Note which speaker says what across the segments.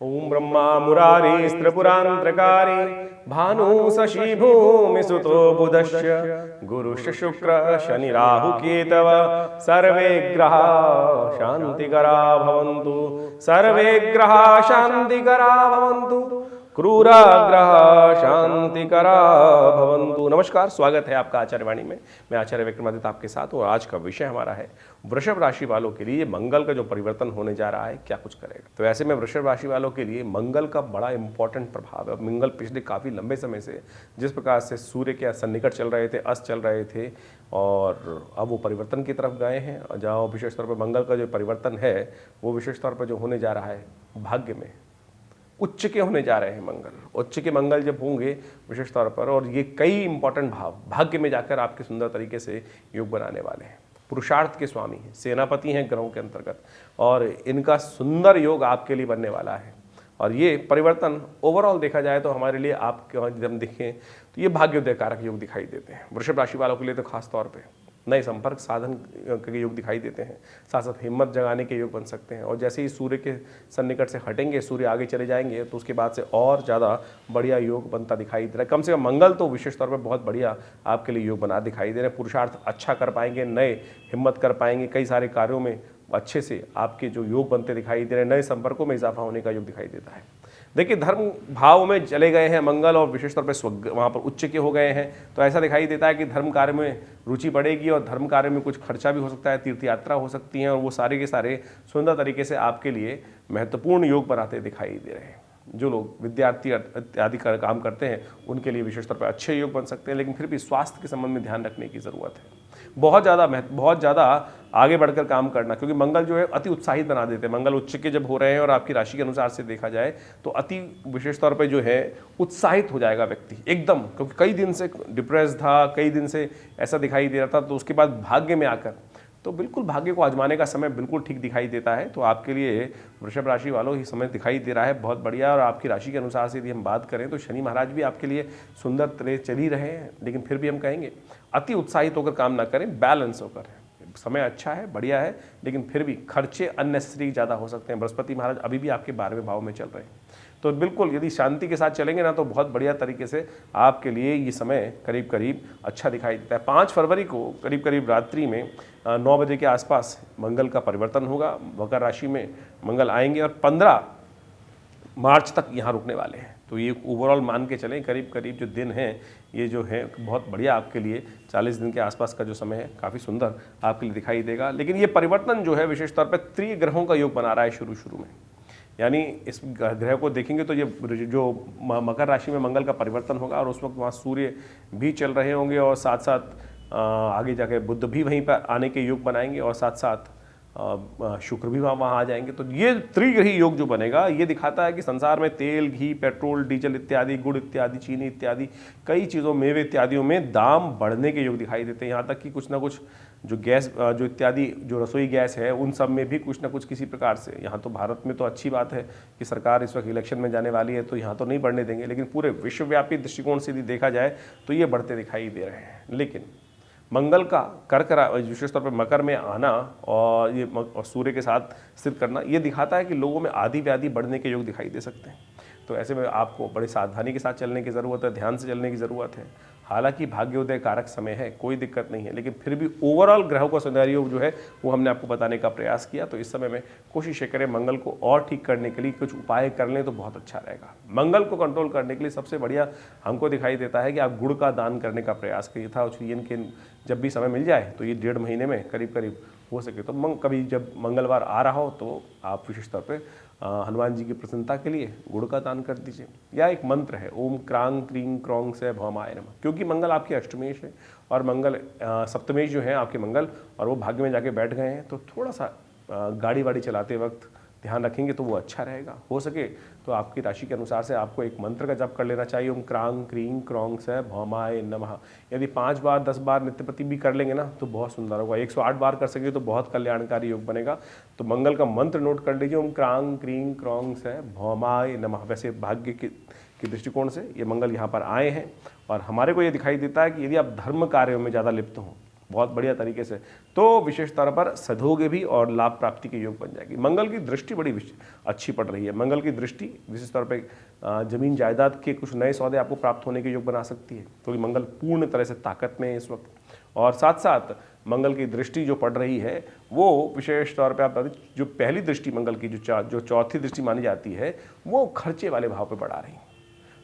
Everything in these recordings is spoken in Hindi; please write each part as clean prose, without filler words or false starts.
Speaker 1: ओम ब्रह्मा मुरारी त्रिपुरांतकारी भानु शशि भूमि सुतो बुधश्च गुरुश्च शुक्र शनि राहु केतव सर्वे ग्रहा शांतिकरा भवन्तु सर्वे ग्रहा शांतिकरा भवन्तु क्रूराग्रह शांतिकरा भवन्तु। नमस्कार, स्वागत है आपका आचार्यवाणी में। मैं आचार्य विक्रमादित्य आपके साथ हूँ। आज का विषय हमारा है वृषभ राशि वालों के लिए मंगल का जो परिवर्तन होने जा रहा है क्या कुछ करेगा। तो ऐसे में वृषभ राशि वालों के लिए मंगल का बड़ा इंपॉर्टेंट प्रभाव है। मंगल पिछले काफ़ी लंबे समय से जिस प्रकार से सूर्य के सन्निकट चल रहे थे, अस्त चल रहे थे, और अब वो परिवर्तन की तरफ गए हैं। जहाँ विशेष तौर पर मंगल का जो परिवर्तन है वो विशेष तौर पर जो होने जा रहा है भाग्य में उच्च के होने जा रहे हैं। उच्च के मंगल जब होंगे विशेष तौर पर, और ये कई इंपॉर्टेंट भाव भाग्य में जाकर आपके सुंदर तरीके से योग बनाने वाले हैं। पुरुषार्थ के स्वामी हैं, सेनापति हैं ग्रहों के अंतर्गत, और इनका सुंदर योग आपके लिए बनने वाला है। और ये परिवर्तन ओवरऑल देखा जाए तो हमारे लिए आपके जब देखें तो ये भाग्योदय कारक योग दिखाई देते हैं। वृषभ राशि वालों के लिए तो खास तौर पे नए संपर्क साधन के योग दिखाई देते हैं, साथ साथ हिम्मत जगाने के योग बन सकते हैं। और जैसे ही सूर्य के सन्निकट से हटेंगे, सूर्य आगे चले जाएंगे, तो उसके बाद से और ज़्यादा बढ़िया योग बनता दिखाई दे रहा है। कम से कम मंगल तो विशेष तौर पर बहुत बढ़िया आपके लिए योग बना दिखाई दे रहे हैं। पुरुषार्थ अच्छा कर पाएंगे, नए हिम्मत कर पाएंगे, कई सारे कार्यों में अच्छे से आपके जो योग बनते दिखाई दे रहे हैं, नए संपर्कों में इजाफा होने का योग दिखाई देता है। देखिए, धर्म भाव में चले गए हैं मंगल, और विशेष तौर पर वहाँ पर उच्च के हो गए हैं, तो ऐसा दिखाई देता है कि धर्म कार्य में रुचि बढ़ेगी, और धर्म कार्य में कुछ खर्चा भी हो सकता है, तीर्थ यात्रा हो सकती है, और वो सारे के सारे सुंदर तरीके से आपके लिए महत्वपूर्ण योग बनाते दिखाई दे रहे हैं। जो लोग विद्यार्थी इत्यादि काम करते हैं उनके लिए विशेष तौर पर अच्छे योग बन सकते हैं, लेकिन फिर भी स्वास्थ्य के संबंध में ध्यान रखने की ज़रूरत है। बहुत ज़्यादा आगे बढ़कर काम करना, क्योंकि मंगल जो है अति उत्साहित बना देते हैं। मंगल उच्च के जब हो रहे हैं और आपकी राशि के अनुसार से देखा जाए तो अति विशेष तौर पे जो है उत्साहित हो जाएगा व्यक्ति एकदम, क्योंकि कई दिन से डिप्रेस था, कई दिन से ऐसा दिखाई दे रहा था, तो उसके बाद भाग्य में आकर तो बिल्कुल भाग्य को आजमाने का समय बिल्कुल ठीक दिखाई देता है। तो आपके लिए वृषभ राशि वालों ही समय दिखाई दे रहा है बहुत बढ़िया। और आपकी राशि के अनुसार से यदि हम बात करें तो शनि महाराज भी आपके लिए सुंदर तरह चल ही रहे हैं, लेकिन फिर भी हम कहेंगे अति उत्साहित होकर काम ना करें, बैलेंस होकर। समय अच्छा है, बढ़िया है, लेकिन फिर भी खर्चे अननेसेसरी ज़्यादा हो सकते हैं। बृहस्पति महाराज अभी भी आपके 12वें भाव में चल रहे हैं, तो बिल्कुल यदि शांति के साथ चलेंगे ना तो बहुत बढ़िया तरीके से आपके लिए ये समय करीब करीब अच्छा दिखाई देता है। 5 फरवरी को करीब करीब रात्रि में 9 बजे के आसपास मंगल का परिवर्तन होगा, मकर राशि में मंगल आएंगे, और 15 मार्च तक यहाँ रुकने वाले हैं। तो ये ओवरऑल मान के चलें करीब करीब जो दिन हैं ये जो है बहुत बढ़िया आपके लिए 40 दिन के आसपास का जो समय है काफ़ी सुंदर आपके लिए दिखाई देगा। लेकिन ये परिवर्तन जो है विशेष तौर पर त्रिग्रहों का योग बना रहा है शुरू में, यानी इस ग्रह को देखेंगे तो ये जो मकर राशि में मंगल का परिवर्तन होगा, और उस वक्त वहाँ सूर्य भी चल रहे होंगे, और साथ साथ आगे जाके बुध भी वहीं पर आने के योग बनाएंगे, और साथ साथ शुक्र भी वहाँ आ जाएंगे। तो ये त्रिग्रही योग जो बनेगा ये दिखाता है कि संसार में तेल, घी, पेट्रोल, डीजल इत्यादि, गुड़ इत्यादि, चीनी इत्यादि कई चीज़ों, मेवे इत्यादियों में दाम बढ़ने के योग दिखाई देते हैं। यहाँ तक कि कुछ ना कुछ जो गैस जो इत्यादि जो रसोई गैस है उन सब में भी कुछ ना कुछ किसी प्रकार से, यहाँ तो भारत में तो अच्छी बात है कि सरकार इस वक्त इलेक्शन में जाने वाली है तो यहाँ तो नहीं बढ़ने देंगे, लेकिन पूरे विश्वव्यापी दृष्टिकोण से यदि देखा जाए तो ये बढ़ते दिखाई दे रहे हैं। लेकिन मंगल का कर्क विशेष तौर पर मकर में आना और ये सूर्य के साथ स्थित करना ये दिखाता है कि लोगों में आदि व्याधि बढ़ने के योग दिखाई दे सकते हैं। तो ऐसे में आपको बड़ी सावधानी के साथ चलने की ज़रूरत है, ध्यान से चलने की ज़रूरत है। हालांकि भाग्योदय कारक समय है, कोई दिक्कत नहीं है, लेकिन फिर भी ओवरऑल ग्रहों का सिनेरियो जो है वो हमने आपको बताने का प्रयास किया। तो इस समय में कोशिश करें मंगल को और ठीक करने के लिए कुछ उपाय कर लें तो बहुत अच्छा रहेगा। मंगल को कंट्रोल करने के लिए सबसे बढ़िया हमको दिखाई देता है कि आप गुड़ का दान करने का प्रयास करिए था। के जब भी समय मिल जाए तो ये 1.5 महीने में करीब करीब हो सके तो कभी जब मंगलवार आ रहा हो तो आप विशेष तौर पर हनुमान जी की प्रसन्नता के लिए गुड़ का दान कर दीजिए। या एक मंत्र है ओम क्रांग क्रीं क्रौंग से भौमाय नमः, क्योंकि मंगल आपके अष्टमेश है और मंगल सप्तमेश जो है आपके मंगल, और वो भाग्य में जाके बैठ गए हैं। तो थोड़ा सा गाड़ी वाड़ी चलाते वक्त ध्यान रखेंगे तो वो अच्छा रहेगा। हो सके तो आपकी राशि के अनुसार से आपको एक मंत्र का जप कर लेना चाहिए, ओम क्रांग क्रीं क्रौंग से भौमाय नमः। यदि 5 बार 10 बार नित्यपति भी कर लेंगे ना तो बहुत सुंदर होगा। 108 बार कर सकेंगे तो बहुत कल्याणकारी योग बनेगा। तो मंगल का मंत्र नोट कर लीजिए, ओम क्रांग क्रीं क्रौंग से भौमाय नमः। वैसे भाग्य के दृष्टिकोण से ये मंगल यहाँ पर आए हैं, और हमारे को ये दिखाई देता है कि यदि आप धर्म कार्यों में ज़्यादा लिप्त हों बहुत बढ़िया तरीके से, तो विशेष तौर पर सधोगे भी और लाभ प्राप्ति के योग बन जाएगी। मंगल की दृष्टि बड़ी अच्छी पड़ रही है। मंगल की दृष्टि विशेष तौर पर जमीन जायदाद के कुछ नए सौदे आपको प्राप्त होने के योग बना सकती है, क्योंकि मंगल पूर्ण तरह से ताकत में है इस वक्त। और साथ साथ मंगल की दृष्टि जो पड़ रही है वो विशेष तौर पे आप बता दें, जो पहली दृष्टि मंगल की जो चौथी दृष्टि मानी जाती है वो खर्चे वाले भाव पे बढ़ा रही है।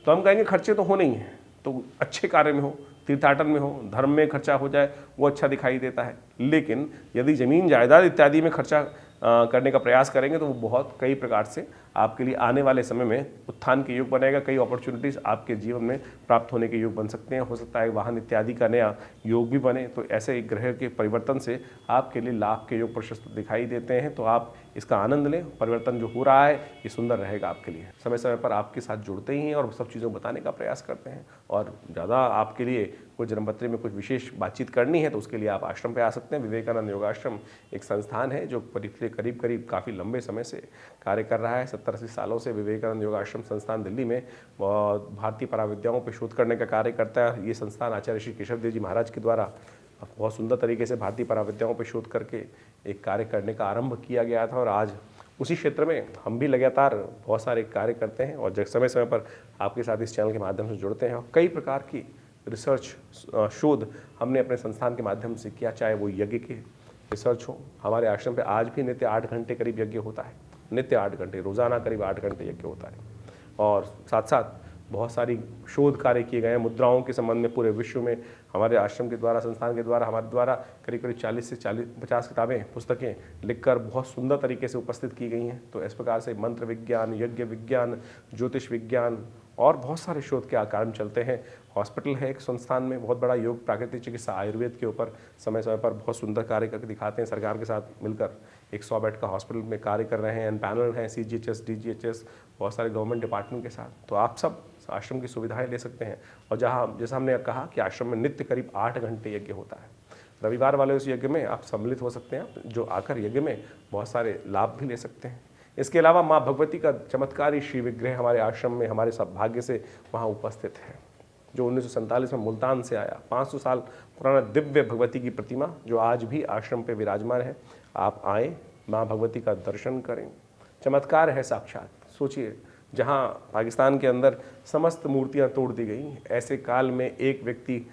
Speaker 1: तो हम कहेंगे खर्चे तो होने ही हैं, तो अच्छे कार्य में हो, तीर्थाटन में हो, धर्म में खर्चा हो जाए वो अच्छा दिखाई देता है। लेकिन यदि जमीन जायदाद इत्यादि में खर्चा करने का प्रयास करेंगे तो वो बहुत कई प्रकार से आपके लिए आने वाले समय में उत्थान के योग बनेगा। कई अपॉर्चुनिटीज़ आपके जीवन में प्राप्त होने के योग बन सकते हैं। हो सकता है वाहन इत्यादि का नया योग भी बने। तो ऐसे एक ग्रह के परिवर्तन से आपके लिए लाभ के योग प्रशस्त दिखाई देते हैं। तो आप इसका आनंद लें। परिवर्तन जो हो रहा है ये सुंदर रहेगा आपके लिए। समय समय पर आपके साथ जुड़ते ही हैं और सब चीज़ों को बताने का प्रयास करते हैं। और ज़्यादा आपके लिए कोई जन्मपत्री में कुछ विशेष बातचीत करनी है तो उसके लिए आप आश्रम पे आ सकते हैं। विवेकानंद योगाश्रम एक संस्थान है जो पिछले करीब करीब काफ़ी लंबे समय से कार्य कर रहा है। 70-80 सालों से विवेकानंद योगाश्रम संस्थान दिल्ली में भारतीय पराविद्याओं पर शोध करने का कार्य करता है। ये संस्थान आचार्य श्री केशव देव जी महाराज के द्वारा बहुत सुंदर तरीके से भारतीय पराविद्याओं पर शोध करके एक कार्य करने का आरंभ किया गया था। और आज उसी क्षेत्र में हम भी लगातार बहुत सारे कार्य करते हैं और जब समय समय पर आपके साथ इस चैनल के माध्यम से जुड़ते हैं। और कई प्रकार की रिसर्च शोध हमने अपने संस्थान के माध्यम से किया, चाहे वो यज्ञ के रिसर्च हो। हमारे आश्रम पे आज भी नित्य 8 घंटे करीब यज्ञ होता है। नित्य 8 घंटे, रोज़ाना करीब 8 घंटे यज्ञ होता है। और साथ साथ बहुत सारी शोध कार्य किए गए हैं मुद्राओं के संबंध में। पूरे विश्व में हमारे आश्रम के द्वारा, संस्थान के द्वारा, हमारे द्वारा करीब करीब 40 से 50 किताबें, पुस्तकें लिखकर बहुत सुंदर तरीके से उपस्थित की गई हैं। तो इस प्रकार से मंत्र विज्ञान, यज्ञ विज्ञान, ज्योतिष विज्ञान और बहुत सारे शोध के कार्य चलते हैं। हॉस्पिटल है एक संस्थान में बहुत बड़ा, योग, प्राकृतिक चिकित्सा, आयुर्वेद के ऊपर समय समय पर बहुत सुंदर कार्य करके दिखाते हैं। सरकार के साथ मिलकर एक 100 बेड का हॉस्पिटल में कार्य कर रहे हैं। पैनल हैं CGHS, DGHS, बहुत सारे गवर्नमेंट डिपार्टमेंट के साथ। तो आप सब आश्रम की सुविधाएं ले सकते हैं। और जहाँ जैसा हमने कहा कि आश्रम में नित्य करीब 8 घंटे यज्ञ होता है। रविवार वाले उस यज्ञ में आप सम्मिलित हो सकते हैं, जो आकर यज्ञ में बहुत सारे लाभ भी ले सकते हैं। इसके अलावा माँ भगवती का चमत्कारी श्री विग्रह हमारे आश्रम में हमारे सौभाग्य से वहाँ उपस्थित है, जो 1947 में मुल्तान से आया। 500 साल पुराना दिव्य भगवती की प्रतिमा जो आज भी आश्रम पे विराजमान है। आप आएँ, माँ भगवती का दर्शन करें। चमत्कार है साक्षात। सोचिए, जहाँ पाकिस्तान के अंदर समस्त मूर्तियाँ तोड़ दी गई, ऐसे काल में एक व्यक्ति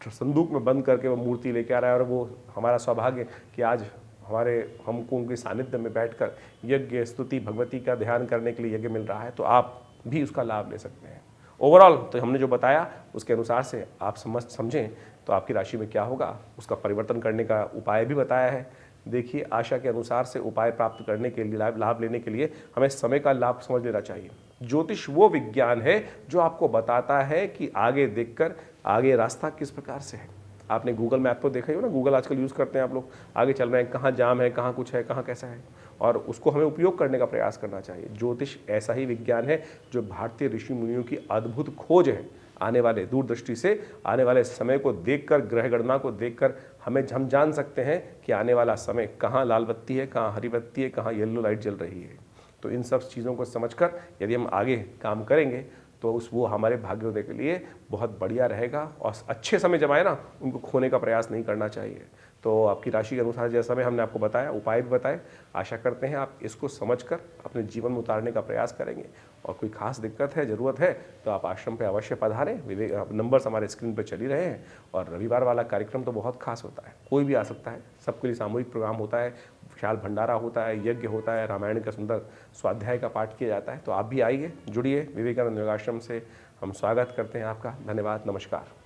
Speaker 1: संदूक में बंद करके वो मूर्ति लेके आ रहा है। और वो हमारा सौभाग्य कि आज हमको उनके सानिध्य में बैठकर यज्ञ, स्तुति, भगवती का ध्यान करने के लिए यज्ञ मिल रहा है। तो आप भी उसका लाभ ले सकते हैं। ओवरऑल तो हमने जो बताया उसके अनुसार से आप समझें तो आपकी राशि में क्या होगा, उसका परिवर्तन करने का उपाय भी बताया है। देखिए, आशा के अनुसार से उपाय प्राप्त करने के लिए, लाभ लेने के लिए हमें समय का लाभ समझ लेना चाहिए। ज्योतिष वो विज्ञान है जो आपको बताता है कि आगे देखकर आगे रास्ता किस प्रकार से है। आपने गूगल मैप तो देखा ही हो ना, गूगल आजकल यूज़ करते हैं आप लोग। आगे चल रहे हैं, कहाँ जाम है, कहाँ कुछ है, कहाँ कैसा है, और उसको हमें उपयोग करने का प्रयास करना चाहिए। ज्योतिष ऐसा ही विज्ञान है जो भारतीय ऋषि मुनियों की अद्भुत खोज है। आने वाले दूरदृष्टि से आने वाले समय को देखकर, ग्रह गणना को देखकर हम जान सकते हैं कि आने वाला समय कहाँ लाल बत्ती है, कहाँ हरी बत्ती है, कहाँ येलो लाइट जल रही है। तो इन सब चीज़ों को समझकर यदि हम आगे काम करेंगे तो वो हमारे भाग्योदय के लिए बहुत बढ़िया रहेगा। और अच्छे समय जब आए ना, उनको खोने का प्रयास नहीं करना चाहिए। तो आपकी राशि के अनुसार जैसा मैं हमने आपको बताया, उपाय भी बताए, आशा करते हैं आप इसको समझकर अपने जीवन में उतारने का प्रयास करेंगे। और कोई खास दिक्कत है, ज़रूरत है तो आप आश्रम पे अवश्य पधारें। नंबर्स हमारे स्क्रीन पे चल ही रहे हैं। और रविवार वाला कार्यक्रम तो बहुत खास होता है, कोई भी आ सकता है। सबके लिए सामूहिक प्रोग्राम होता है, विशाल भंडारा होता है, यज्ञ होता है, रामायण का सुंदर स्वाध्याय का पाठ किया जाता है। तो आप भी आइए, जुड़िए। विवेकानंद योगाश्रम से हम स्वागत करते हैं आपका। धन्यवाद, नमस्कार।